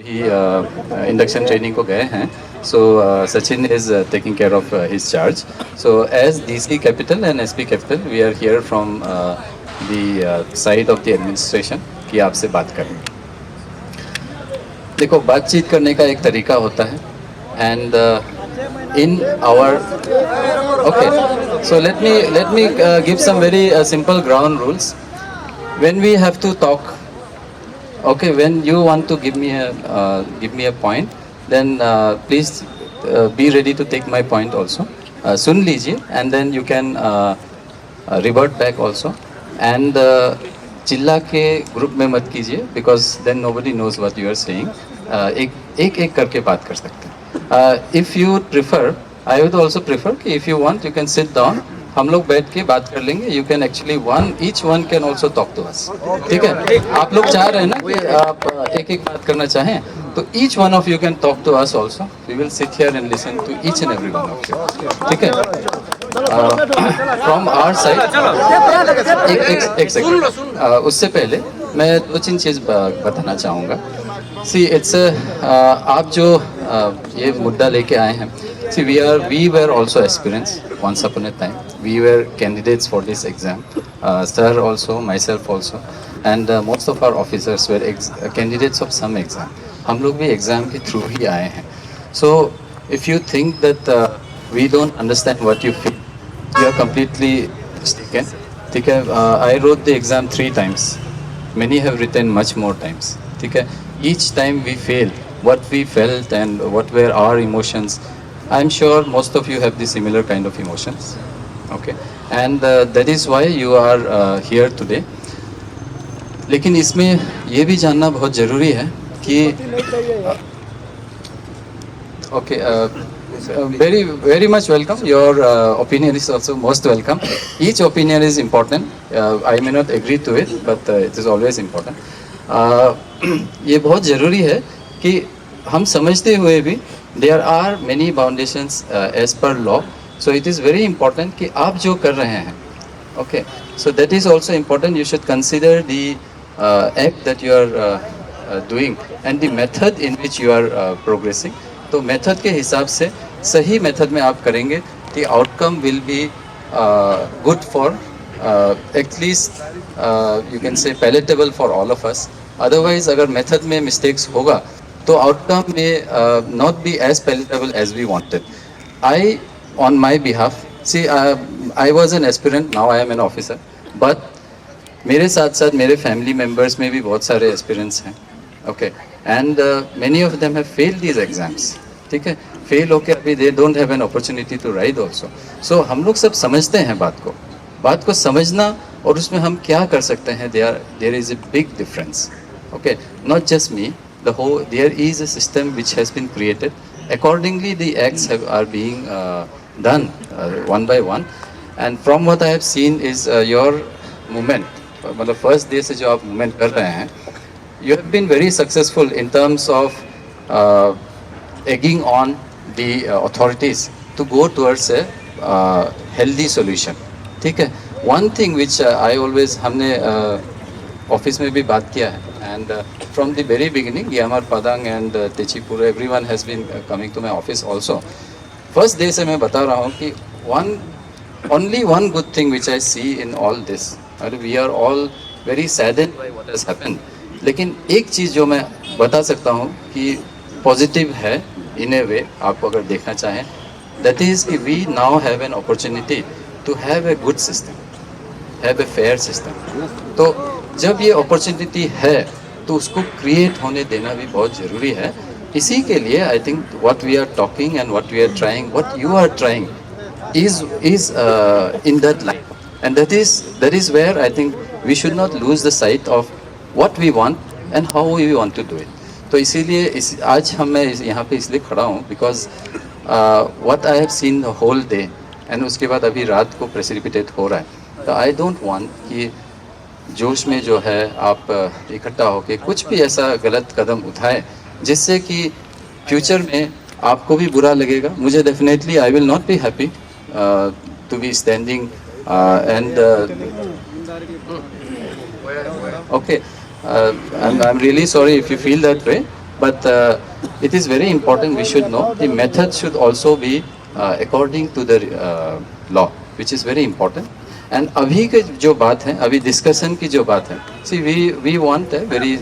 ही induction training को गए हैं. So Sachin is taking care of his charge. So as DC capital and SP capital we are here from the side of the administration कि आपसे बात करें. देखो, बातचीत करने का एक तरीका होता है. And in our okay, so let me give some very simple ground rules. When we have to talk, okay, when you want to give me a point, then please be ready to take my point also. सुन लीजिए and then you can revert back also. And चिल्ला के group में मत कीजिए because then nobody knows what you are saying. एक करके बात कर सकते हैं. If you prefer, I would also prefer कि if you want you can sit down. हम लोग बैठ के बात कर लेंगे. You can actually each one can also talk to us. ठीक है, आप लोग चाह रहे हैं ना कि आप एक एक बात करना चाहें, तो each one of you can talk to us also. We will sit here and listen to each and every one of you. ठीक है, फ्रॉम आवर साइड एक सेकंड. उससे पहले मैं दो तीन चीज़ बताना चाहूँगा. सी इट्स आप जो ये मुद्दा लेके आए हैं. See, we were also aspirants once upon a time. We were candidates for this exam. Sir also, myself also, and most of our officers were candidates of some exam. हम लोग भी exam के through ही आए हैं. So, if you think that we don't understand what you feel, you are completely mistaken. ठीक है, I wrote the exam 3 times. Many have written much more times. ठीक है, each time we failed. What we felt and what were our emotions. I'm sure most of you have the similar kind of emotions, okay, and that is why you are here today. लेकिन इसमें ये भी जानना बहुत ज़रूरी है कि okay, very much welcome. Your opinion is also most welcome. Each opinion is important. I may not agree to it, but it is always important. ये बहुत ज़रूरी है कि हम समझते हुए भी there are many foundations as per law. So it is very important कि आप जो कर रहे हैं, okay, so that is also important. You should consider the act that you are doing and the method in which you are progressing. तो method के हिसाब से सही मेथड में आप करेंगे the outcome will be good for at least you can say palatable for all of us. Otherwise अगर method में mistakes होगा तो आउटकम में not be as palatable as we wanted. I on my behalf see I was an aspirant, now I am an officer, but मेरे साथ साथ मेरे family members में भी बहुत सारे एस्पिरेंट्स हैं. Okay, and many of them have failed these exams. ठीक है, फेल होकर अभी they don't have an opportunity to write also. So हम लोग सब समझते हैं बात को समझना और उसमें हम क्या कर सकते हैं, there is a big difference. Okay, not just me. There is a system which has been created. Accordingly, the acts are being done one by one. And from what I have seen is your movement. मतलब first day से जो आप movement कर रहे हैं, you have been very successful in terms of egging on the authorities to go towards a healthy solution. ठीक है. One thing which I always हमने ऑफिस में भी बात किया है. And from the very beginning, Yamar Padang and Techipura, everyone has been coming to my office also. First day से मैं बता रहा हूँ कि only one good thing which I see in all this. We are all very saddened by what has happened. लेकिन एक चीज़ जो मैं बता सकता हूँ कि positive है in a way, आप अगर देखना चाहें, that is कि we now have an opportunity to have a good system, have a fair system. तो जब ये अपॉर्चुनिटी है तो उसको क्रिएट होने देना भी बहुत ज़रूरी है. इसी के लिए I think what we are talking and what we are trying, what you are trying is in that line, and that is where I think we should not lose the sight of what we want and how we want to do it. तो इसीलिए आज मैं यहाँ पे इसलिए खड़ा हूँ because what I have seen the whole day and उसके बाद अभी रात को प्रेसिपिटेट हो रहा है. तो I don't want कि जोश में जो है आप इकट्ठा होके कुछ भी ऐसा गलत कदम उठाए जिससे कि फ्यूचर में आपको भी बुरा लगेगा. मुझे definitely I will not be happy to be standing and okay, I am really sorry if you feel that way. but it is very important we should know the method should also be according to the law, which is very important. And अभी के जो बात है, अभी discussion की जो बात है, सी वी वांट है वेरी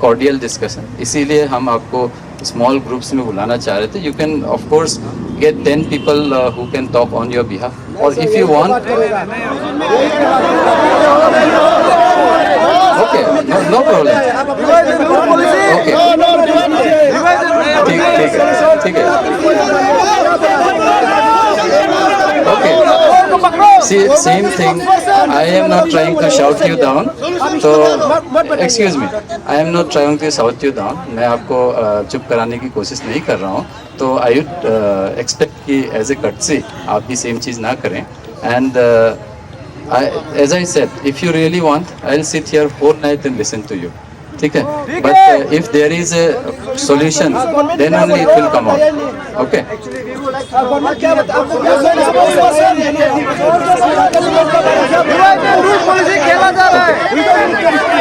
कॉर्डियल डिस्कशन, इसीलिए हम आपको स्मॉल ग्रुप्स में बुलाना चाह रहे थे. You can of course get 10 people who can talk on your behalf, और if you want okay no problem, okay ठीक है okay. See, same thing. I am not trying to shout you down. So, excuse me. I am not trying to shout you down. मैं आपको चुप कराने की कोशिश नहीं कर रहा हूँ. तो I would expect कि as a courtesy आप भी same चीज़ ना करें. And as I said, if you really want, I'll sit here whole night and listen to you. ठीक है. But if there is a solution, then only it will come out. Okay.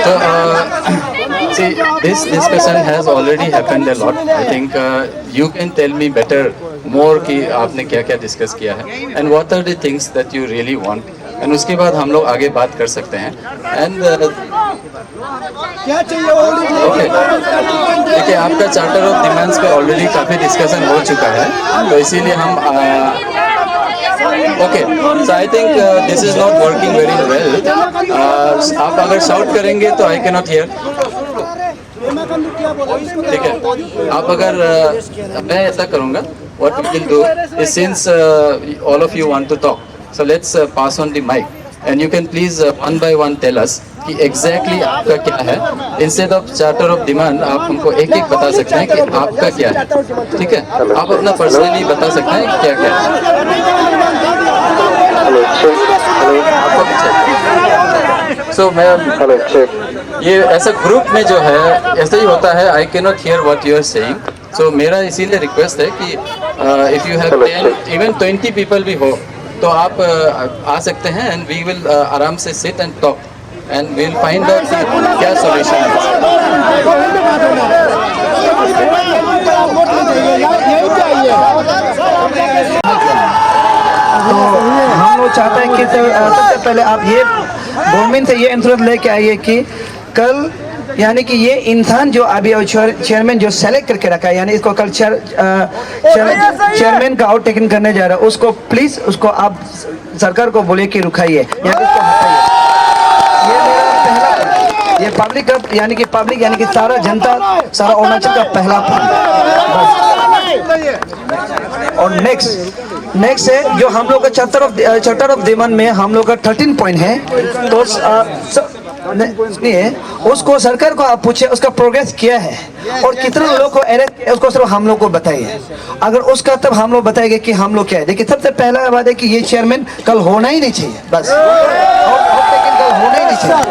So, see, this discussion has already happened a lot. I think you can tell me better more कि आपने क्या क्या discuss किया है and what are the things that you really want. And उसके बाद हम लोग आगे बात कर सकते हैं. And क्या चाहिए ओके, देखिए आपका चार्टर ऑफ डिमांड्स पे ऑलरेडी काफ़ी डिस्कशन हो चुका है, तो इसीलिए हम okay. So I think this is not working very well. आप अगर शाउट करेंगे तो आई कैन नॉट हियर. ठीक है, आप अगर मैं ऐसा करूँगा, what we will do is since all of you want to talk, so let's pass on the mic and you can please one by one tell us कि एग्जैक्टली आपका क्या है. Instead of charter of demand आप हमको एक एक बता सकते हैं कि आपका क्या है. ठीक है, आप अपना पर्सनली बता सकते हैं कि क्या क्या है. आपको पीछे सो मैं ये ऐसा ग्रुप में जो है ऐसा ही होता है. I can not hear what you are saying. So मेरा इसीलिए रिक्वेस्ट है कि if you have 10 even 20 people भी हो तो आप आ सकते हैं एंड वी विल आराम से sit and talk and we'll find out क्या solution है. तो हम लोग चाहते हैं कि सबसे पहले आप ये गवर्नमेंट से ये इंश्योरेंस लेके आइए कि कल यानी कि ये इंसान जो अभी चेयरमैन जो सेलेक्ट करके रखा है, यानी इसको कल चेयरमैन का आउट टेकन करने जा रहा है, उसको प्लीज उसको आप सरकार को बोले कि रुकाइए या इसको हटाइए. ये पब्लिक का यानी कि सारा जनता, सारा अरुणाचल का पहला पॉइंट. और नेक्स्ट है जो हम लोग का चार्टर ऑफ डिमांड में हम लोग का 13 पॉइंट है. तो उसको सरकार को आप पूछे उसका प्रोग्रेस क्या है और कितने लोगों को अरेस्ट किया, उसको सिर्फ हम लोग को बताइए. अगर उसका तब हम लोग बताएंगे कि हम लोग क्या है. देखिए सबसे पहला बात है कि ये चेयरमैन कल होना ही नहीं चाहिए, बस कल होना ही नहीं चाहिए.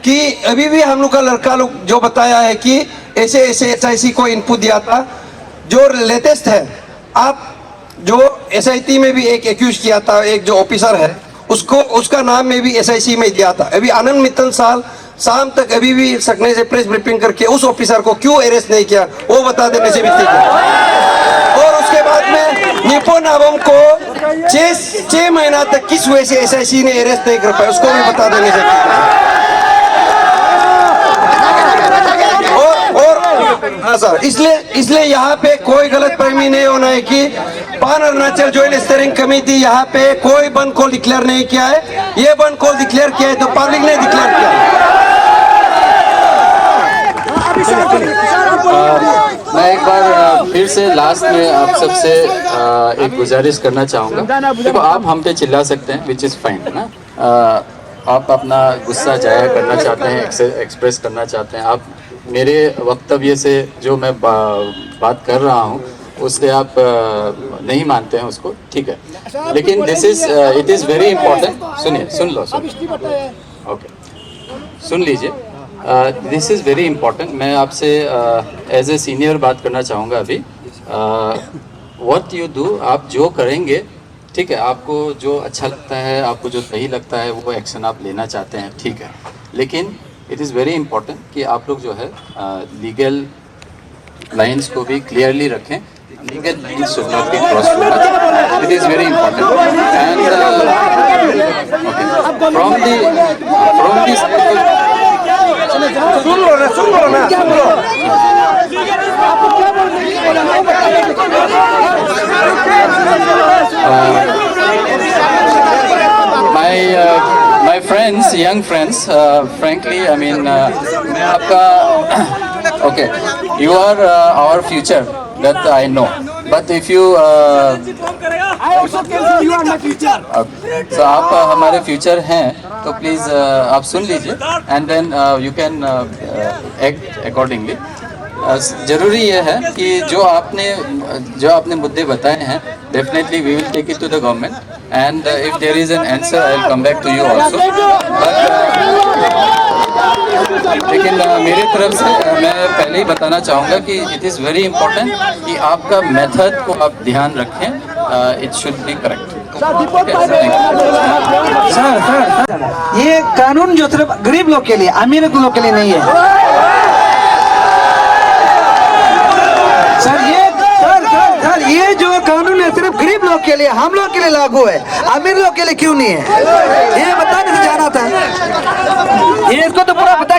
कि अभी भी हम लोग का लड़का लोग जो बताया है कि ऐसे SIT को इनपुट दिया था. जो लेटेस्ट है, आप जो SIT में भी एक एक्यूज किया था, एक जो ऑफिसर है उसको उसका नाम में भी SIC में दिया था. अभी आनंद मित्तल साल शाम तक अभी भी सकने से प्रेस ब्रीफिंग करके उस ऑफिसर को क्यों अरेस्ट नहीं किया वो बता देने से भी ठीक है. और उसके बाद में निपुण आबम को 6 महीना तक किस वजह से SIC ने अरेस्ट नहीं कर पाया उसको भी बता देने से ठीक है. हाँ सर, इसलिए यहाँ पे कोई गलत फहमी नहीं होना है कि पान अरुणाचल जॉइंट स्टीयरिंग कमेटी यहाँ पे कोई बंद कॉल डिक्लेयर नहीं किया है. ये बंद कॉल डिक्लेयर किया है तो पब्लिक ने डिक्लेयर किया है. मैं एक बार फिर से लास्ट में आप सबसे एक गुजारिश करना चाहूँगा. देखो आप हम पे चिल्ला सकते हैं, विच इज़ फाइन है ना. आप अपना गुस्सा जाहिर करना चाहते हैं, एक्सप्रेस करना चाहते हैं, आप मेरे वक्तव्य से जो मैं बात कर रहा हूँ उससे आप नहीं मानते हैं उसको, ठीक है. लेकिन this is it is very important. सुन लो ओके, सुन लीजिए. This is very important. मैं आपसे एज ए सीनियर बात करना चाहूँगा अभी. व्हाट यू डू, आप जो करेंगे, ठीक है, आपको जो अच्छा लगता है, आपको जो सही लगता है वो एक्शन आप लेना चाहते हैं, ठीक है. लेकिन इट इज़ वेरी इंपॉर्टेंट कि आप लोग जो है लीगल लाइंस को भी क्लियरली रखें. Legal lines should not be cross too much. It is very important. And from the सुन लो ना, सुन लो ना, सुन लो. my friends, young friends, frankly, I mean, मैं आपका okay, you are our future, that I know. But if you I also can say you are my future. so आप हमारे फ्यूचर हैं, तो प्लीज़ आप सुन लीजिए and then you can act accordingly. ज़रूरी ये है कि जो आपने मुद्दे बताए हैं, definitely we will take it to the government and if there is an answer I will come back to you also. लेकिन मेरी तरफ से मैं पहले ही बताना चाहूँगा कि इट इज़ वेरी इंपॉर्टेंट कि आपका मेथड को आप ध्यान रखें. It should be correct. Sir ये कानून जो सिर्फ गरीब लोग के लिए, अमीर लोग के लिए नहीं है. सर ये जो कानून है सिर्फ गरीब लोग के लिए, हम लोग के लिए लागू है. अमीर लोग के लिए क्यों नहीं है, ये बताने से जाना था. ये इसको तो पूरा पता